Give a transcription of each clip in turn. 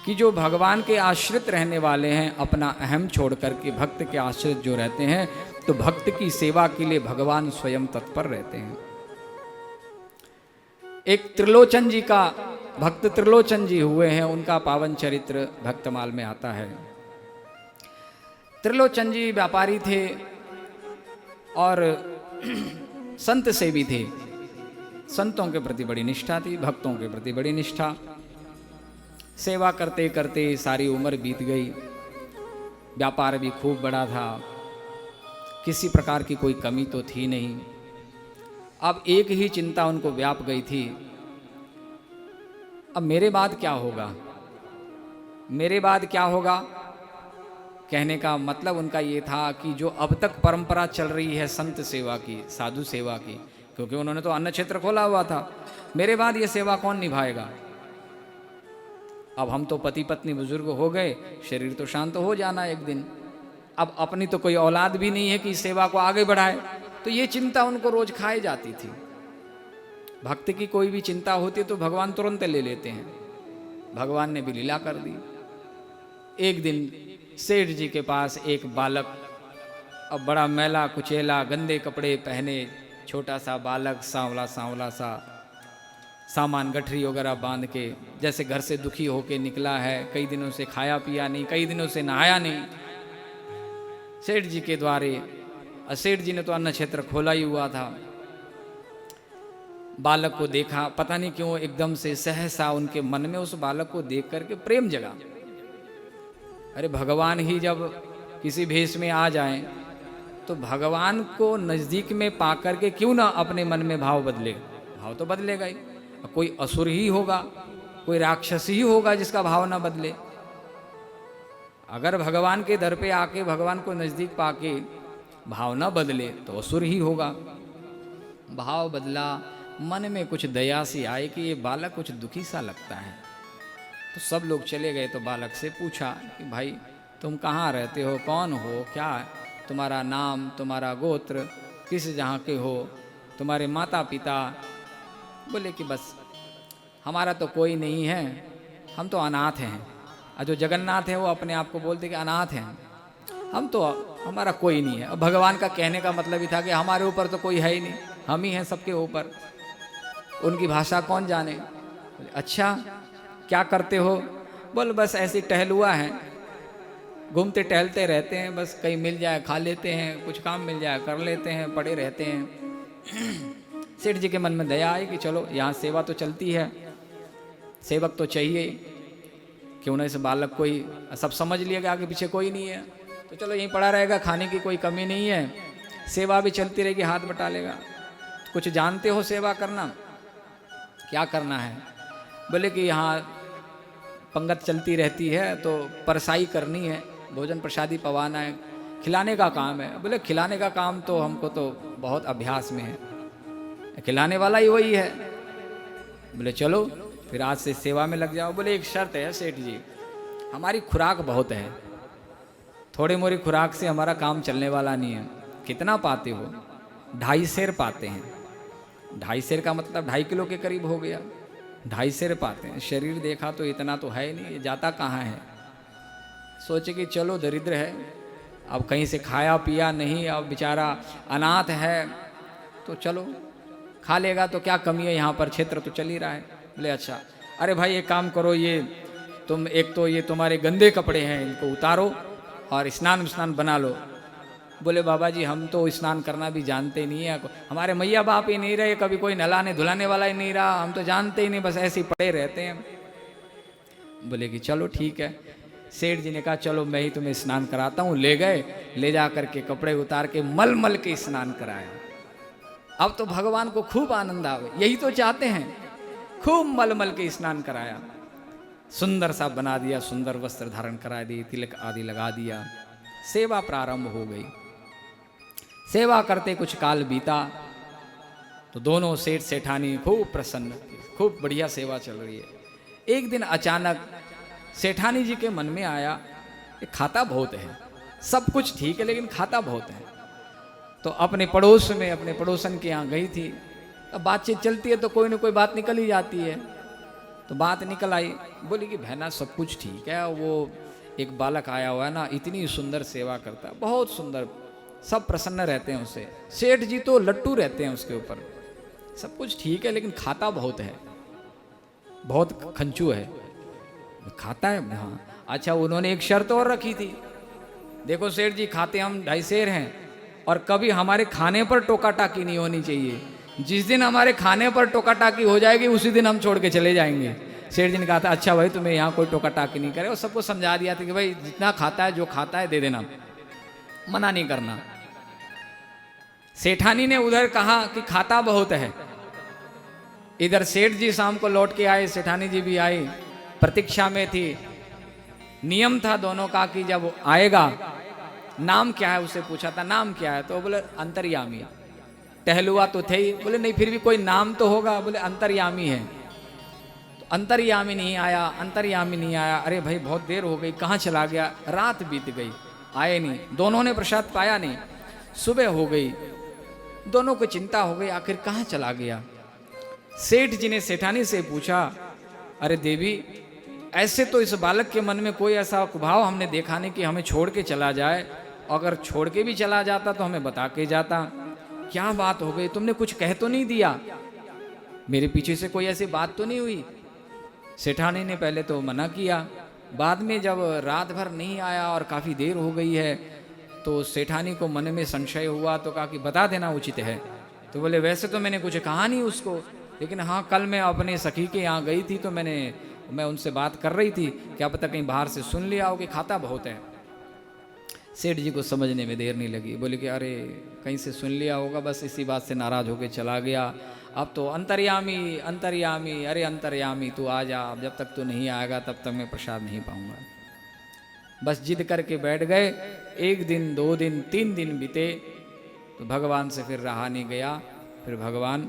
कि जो भगवान के आश्रित रहने वाले हैं, अपना अहम छोड़ करके भक्त के आश्रित जो रहते हैं, तो भक्त की सेवा के लिए भगवान स्वयं तत्पर रहते हैं। एक त्रिलोचन जी का, भक्त त्रिलोचन जी हुए हैं, उनका पावन चरित्र भक्तमाल में आता है। त्रिलोचन जी व्यापारी थे और संत सेवी थे। संतों के प्रति बड़ी निष्ठा थी, भक्तों के प्रति बड़ी निष्ठा। सेवा करते करते सारी उम्र बीत गई। व्यापार भी खूब बड़ा था, किसी प्रकार की कोई कमी तो थी नहीं। अब एक ही चिंता उनको व्याप गई थी, अब मेरे बाद क्या होगा, मेरे बाद क्या होगा। कहने का मतलब उनका ये था कि जो अब तक परंपरा चल रही है संत सेवा की, साधु सेवा की, क्योंकि उन्होंने तो अन्न क्षेत्र खोला हुआ था, मेरे बाद ये सेवा कौन निभाएगा। अब हम तो पति पत्नी बुजुर्ग हो गए, शरीर तो शांत हो जाना एक दिन, अब अपनी तो कोई औलाद भी नहीं है कि इस सेवा को आगे बढ़ाए। तो ये चिंता उनको रोज खाए जाती थी। भक्त की कोई भी चिंता होती तो भगवान तुरंत ले लेते हैं। भगवान ने भी लीला कर दी। एक दिन सेठ जी के पास एक बालक, अब बड़ा मैला कुचेला, गंदे कपड़े पहने, छोटा सा बालक, सांवला सांवला सा, सामान गठरी वगैरह बांध के, जैसे घर से दुखी होके निकला है, कई दिनों से खाया पिया नहीं, कई दिनों से नहाया नहीं, सेठ जी के द्वारे। सेठ जी ने तो अन्न क्षेत्र खोला ही हुआ था। बालक को देखा, पता नहीं क्यों एकदम से सहसा उनके मन में उस बालक को देख करके प्रेम जगा। अरे भगवान ही जब किसी भेष में आ जाएं, तो भगवान को नजदीक में पा करके क्यों ना अपने मन में भाव बदले। भाव तो बदलेगा ही, कोई असुर ही होगा, कोई राक्षस ही होगा जिसका भाव ना बदले। अगर भगवान के दर पे आके भगवान को नजदीक पाके भाव ना बदले तो असुर ही होगा। भाव बदला, मन में कुछ दया सी आई कि ये बालक कुछ दुखी सा लगता है। तो सब लोग चले गए। तो बालक से पूछा कि भाई तुम कहाँ रहते हो, कौन हो, क्या है तुम्हारा नाम, तुम्हारा गोत्र, किस जहाँ के हो, तुम्हारे माता पिता। बोले कि बस हमारा तो कोई नहीं है, हम तो अनाथ हैं। और जो जगन्नाथ है वो अपने आप को बोलते कि अनाथ हैं, हम तो, हमारा कोई नहीं है। अब भगवान का कहने का मतलब ही था कि हमारे ऊपर तो कोई है ही नहीं, हम ही हैं सबके ऊपर। उनकी भाषा कौन जाने। अच्छा क्या करते हो। बोल बस ऐसे टहलुआ है, घूमते टहलते रहते हैं, बस कहीं मिल जाए खा लेते हैं, कुछ काम मिल जाए कर लेते हैं, पड़े रहते हैं। सेठ जी के मन में दया आई कि चलो यहाँ सेवा तो चलती है, सेवक तो चाहिए, क्यों ना इस बालक कोई, सब समझ लिया कि आगे पीछे कोई नहीं है तो चलो यहीं पड़ा रहेगा, खाने की कोई कमी नहीं है, सेवा भी चलती रहेगी, हाथ बटा लेगा। कुछ जानते हो सेवा करना, क्या करना है। बोले कि यहाँ पंगत चलती रहती है तो परसाई करनी है, भोजन प्रसादी पवाना है, खिलाने का काम है। बोले खिलाने का काम तो हमको तो बहुत अभ्यास में है, खिलाने वाला ही वही है। बोले चलो फिर आज से सेवा में लग जाओ। बोले एक शर्त है सेठ जी, हमारी खुराक बहुत है, थोड़ी मोरी खुराक से हमारा काम चलने वाला नहीं है। कितना पाते हो। 2.5 सेर पाते हैं। 2.5 सेर का मतलब 2.5 किलो के करीब हो गया। 2.5 सेर पाते हैं। शरीर देखा तो इतना तो है नहीं, जाता कहाँ है। सोचे कि चलो दरिद्र है, अब कहीं से खाया पिया नहीं, अब बेचारा अनाथ है, तो चलो खा लेगा तो क्या कमी है, यहाँ पर क्षेत्र तो चल ही रहा है। बोले अच्छा, अरे भाई एक काम करो, ये तुम एक तो ये तुम्हारे गंदे कपड़े हैं इनको उतारो और स्नान स्नान बना लो। बोले बाबा जी हम तो स्नान करना भी जानते नहीं है, हमारे मैया बाप ही नहीं रहे, कभी कोई नहलाने धुलाने वाला ही नहीं रहा, हम तो जानते ही नहीं, बस ऐसे ही पड़े रहते हैं। बोले कि चलो ठीक है। सेठ जी ने कहा चलो मैं ही तुम्हें स्नान कराता हूँ। ले गए, ले जा करके कपड़े उतार के मल मल के स्नान कराया। अब तो भगवान को खूब आनंद आवे, यही तो चाहते हैं, खूब मल मल के स्नान कराया, सुंदर सा बना दिया, सुंदर वस्त्र धारण करा दिए, तिलक आदि लगा दिया। सेवा प्रारंभ हो गई। सेवा करते कुछ काल बीता तो दोनों सेठ सेठानी खूब प्रसन्न, खूब बढ़िया सेवा चल रही है। एक दिन अचानक सेठानी जी के मन में आया कि खाता बहुत है, सब कुछ ठीक है लेकिन खाता बहुत है। तो अपने पड़ोस में, अपने पड़ोसन के यहाँ गई थी। अब बातचीत चलती है तो कोई ना कोई बात निकल ही जाती है। तो तो बात निकल आई, बोली कि बहना सब कुछ ठीक है, वो एक बालक आया हुआ है ना, इतनी सुंदर सेवा करता है, बहुत सुंदर, सब प्रसन्न रहते हैं उससे, सेठ जी तो लट्टू रहते हैं उसके ऊपर, सब कुछ ठीक है, लेकिन खाता बहुत है, बहुत खंचू है, खाता है। हाँ अच्छा, उन्होंने एक शर्त और रखी थी, देखो सेठ जी खाते हम 2.5 सेर हैं, और कभी हमारे खाने पर टोका टाकी नहीं होनी चाहिए, जिस दिन हमारे खाने पर टोका टाकी हो जाएगी उसी दिन हम छोड़ के चले जाएंगे। सेठ जी ने कहा था अच्छा भाई तुम्हें यहाँ कोई टोका टाकी नहीं करे, और सबको समझा दिया था कि भाई जितना खाता है, जो खाता है दे देना, मना नहीं करना। सेठानी ने उधर कहा कि खाता बहुत है, इधर सेठ जी शाम को लौट के आए, सेठानी जी भी आई, प्रतीक्षा में थी। नियम था दोनों का कि जब आएगा, नाम क्या है उससे पूछा था, नाम क्या है, तो बोले अंतर्यामी। टहलुआ तो थे ही, बोले नहीं फिर भी कोई नाम तो होगा, बोले अंतर्यामी है। तो अंतर्यामी नहीं आया, अंतर्यामी नहीं आया, अरे भाई बहुत देर हो गई, कहाँ चला गया, रात बीत गई, आए नहीं, दोनों ने प्रसाद पाया नहीं, सुबह हो गई, दोनों को चिंता हो गई, आखिर कहाँ चला गया। सेठ जी ने सेठानी से पूछा, अरे देवी ऐसे तो इस बालक के मन में कोई ऐसा कुभाव हमने देखा नहीं कि हमें छोड़ के चला जाए, अगर छोड़ के भी चला जाता तो हमें बता के जाता, क्या बात हो गई, तुमने कुछ कह तो नहीं दिया, मेरे पीछे से कोई ऐसी बात तो नहीं हुई। सेठानी ने पहले तो मना किया, बाद में जब रात भर नहीं आया और काफ़ी देर हो गई है, तो सेठानी को मन में संशय हुआ, तो कहा कि बता देना उचित है। तो बोले वैसे तो मैंने कुछ कहा नहीं उसको, लेकिन हाँ कल मैं अपने सखी के यहाँ गई थी, तो मैं उनसे बात कर रही थी, क्या पता कहीं बाहर से सुन लिया हो कि खाता बहुत है। सेठ जी को समझने में देर नहीं लगी, बोले कि अरे कहीं से सुन लिया होगा, बस इसी बात से नाराज होकर चला गया, अब तो अंतर्यामी अंतर्यामी, अरे अंतर्यामी तू आ जा, अब जब तक तू नहीं आएगा तब तक मैं प्रसाद नहीं पाऊंगा। बस जिद करके बैठ गए, 1 दिन 2 दिन 3 दिन बीते, तो भगवान से फिर रहा नहीं गया, फिर भगवान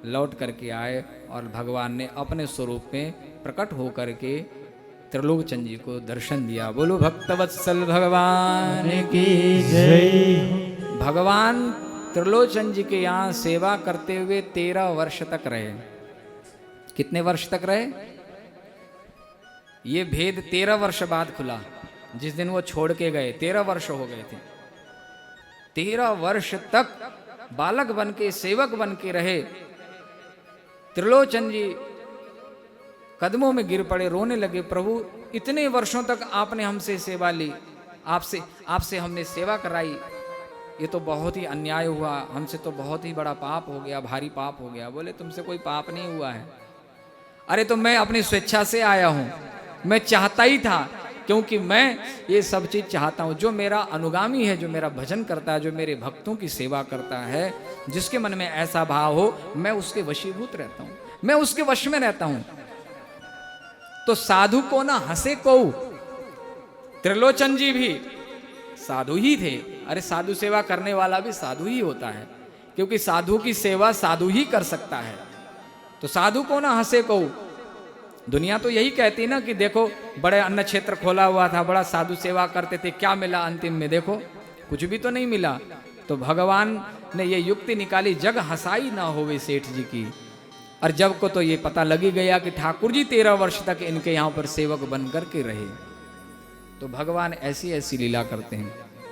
लौट करके आए, और भगवान ने अपने स्वरूप में प्रकट होकर के त्रिलोचन जी को दर्शन दिया। बोलो भक्तवत्सल भगवान की जय। भगवान त्रिलोचन जी के यहाँ सेवा करते हुए 13 वर्ष तक रहे। कितने वर्ष तक रहे? ये भेद 13 वर्ष बाद खुला, जिस दिन वो छोड़ के गए 13 वर्ष हो गए थे। 13 वर्ष तक बालक बन के, सेवक बन के रहे। त्रिलोचन जी कदमों में गिर पड़े, रोने लगे, प्रभु इतने वर्षों तक आपने हमसे सेवा ली, आपसे हमने सेवा कराई, ये तो बहुत ही अन्याय हुआ, हमसे तो बहुत ही बड़ा पाप हो गया, भारी पाप हो गया। बोले तुमसे कोई पाप नहीं हुआ है, अरे तो मैं अपनी स्वेच्छा से आया हूँ, मैं चाहता ही था, क्योंकि मैं ये सब चीज़ चाहता हूँ। जो मेरा अनुगामी है, जो मेरा भजन करता है, जो मेरे भक्तों की सेवा करता है, जिसके मन में ऐसा भाव हो, मैं उसके वशीभूत रहता हूँ, मैं उसके वश में रहता हूँ। तो साधु को ना हंसे को, त्रिलोचन जी भी साधु ही थे। अरे साधु सेवा करने वाला भी साधु ही होता है, क्योंकि साधु की सेवा साधु ही कर सकता है। तो साधु को ना हंसे को, दुनिया तो यही कहती ना कि देखो बड़े अन्न क्षेत्र खोला हुआ था, बड़ा साधु सेवा करते थे, क्या मिला अंतिम में, देखो कुछ भी तो नहीं मिला। तो भगवान ने ये युक्ति निकाली, जग हंसाई ना होवे सेठ जी की। और जब को तो ये पता लगी गया कि ठाकुर जी 13 वर्ष तक इनके यहाँ पर सेवक बन करके रहे। तो भगवान ऐसी ऐसी लीला करते हैं।